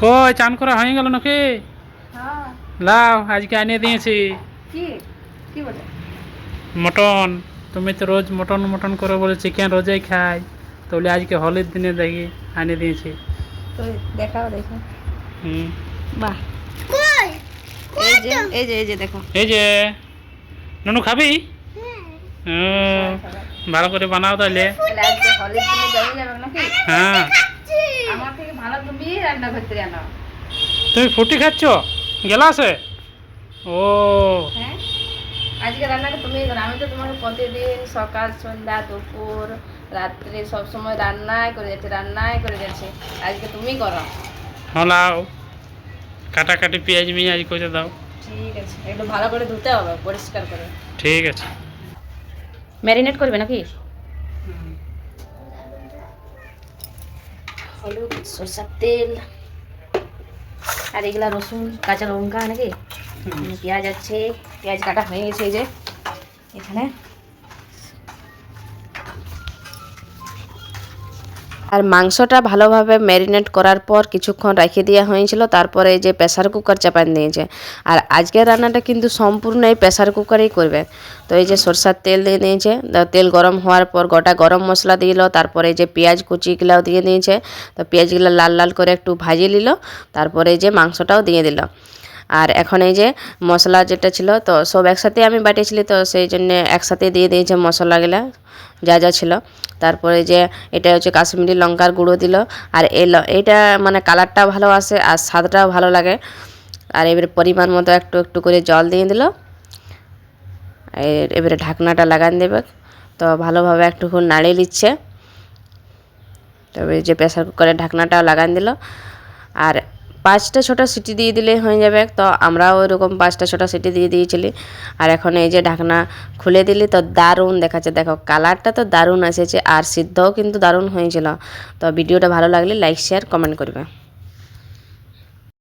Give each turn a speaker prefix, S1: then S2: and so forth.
S1: কই চান করা হয়ে গেল নাকি?
S2: হ্যাঁ।
S1: লাও আজকে আনিয়ে দিয়েছি
S2: কি কি বলে?
S1: মটন। তুমি তো রোজ মটন মটন করো বলে চিকেন রোজই খাই, তাহলে আজকে হোলির দিনে দেখি আনিয়ে দিয়েছি।
S2: তো দেখাও দেখো।
S1: হুম,
S2: বাহ, এই যে দেখো।
S1: এই যে ননু খাবি? ও, ভালো করে বানাও তাহলে।
S2: তাহলে আজকে হোলির দিনে জমে যাবে নাকি?
S1: হ্যাঁ,
S2: আমার থেকে ভালো তুমি রান্না করতে জানো।
S1: তুমি ফুটি খাচ্ছ গেলাসে? ও,
S2: হ্যাঁ, আজকে রান্নাটা তুমি করো। আমি তো তোমাকে প্রতিদিন সকাল সন্ধ্যা দুপুর রাত্রে সব সময় রান্নাই করে যাচ্ছি। আজকে তুমি করো।
S1: হলাও কাটাকাটি পেঁয়াজ মিয়াজ করে দাও।
S2: ঠিক আছে, একটু ভালো করে ধুতে হবে, পরিষ্কার করে।
S1: ঠিক আছে।
S2: ম্যারিনেট করবে নাকি? হলুদ, সরষের তেল, আর এগুলা রসুন কাঁচা লঙ্কা নাকি, পেঁয়াজ আছে, পেঁয়াজ কাটা হয়ে গেছে এই যে এখানে। আর মাংসটা ভালোভাবে ম্যারিনেট করার পর কিছুক্ষণ রেখে দেওয়া হয়েছিল, তারপরে এই যে প্রেসার কুকার চাপান দিয়েছে। আর আজকের রান্নাটা কিন্তু সম্পূর্ণ এই প্রেসার কুকারেই করবে। তো এই যে সরষের তেল দিয়ে দিয়েছে, তেল গরম হওয়ার পর গোটা গরম মশলা দিল, তারপরে এই যে পেঁয়াজ কুচিগুলাও দিয়ে দিয়েছে। তো পেঁয়াজগুলো লাল লাল করে একটু ভাজিয়ে নিল, তারপরে এই যে মাংসটাও দিয়ে দিল। আর এখন এই যে মশলা যেটা ছিল তো সব একসাথে আমি বাটিয়েছিলি, তো সেই জন্য একসাথে দিয়ে দিয়েছে মশলাগুলা যা যা ছিল। তারপরে যে এটা হচ্ছে কাশ্মীরি লঙ্কার গুঁড়ো দিল। আর এইটা মানে কালারটাও ভালো আসে আর স্বাদটাও ভালো লাগে। আর এবারে পরিমাণ মতো একটু একটু করে জল দিয়ে দিল। এবারে ঢাকনাটা লাগান দেবে। তো ভালোভাবে একটুক্ষণ নাড়িয়ে নিচ্ছে। তবে যে প্রেসার কুকারের ঢাকনাটাও লাগান দিল। আর 5টা 6টা সিটি দিয়ে দিলে হয়ে যাবে। তো আমরাও ওইরকম 5টা 6টা সিটি দিয়ে দিয়েছিলি। আর এখন এই যে ঢাকনা খুলে দিলি তো দারুণ দেখাচ্ছে, দেখো কালারটা তো দারুণ এসেছে আর সিদ্ধও কিন্তু দারুণ হয়েছিল। তো ভিডিওটা ভালো লাগলে লাইক শেয়ার কমেন্ট করবে।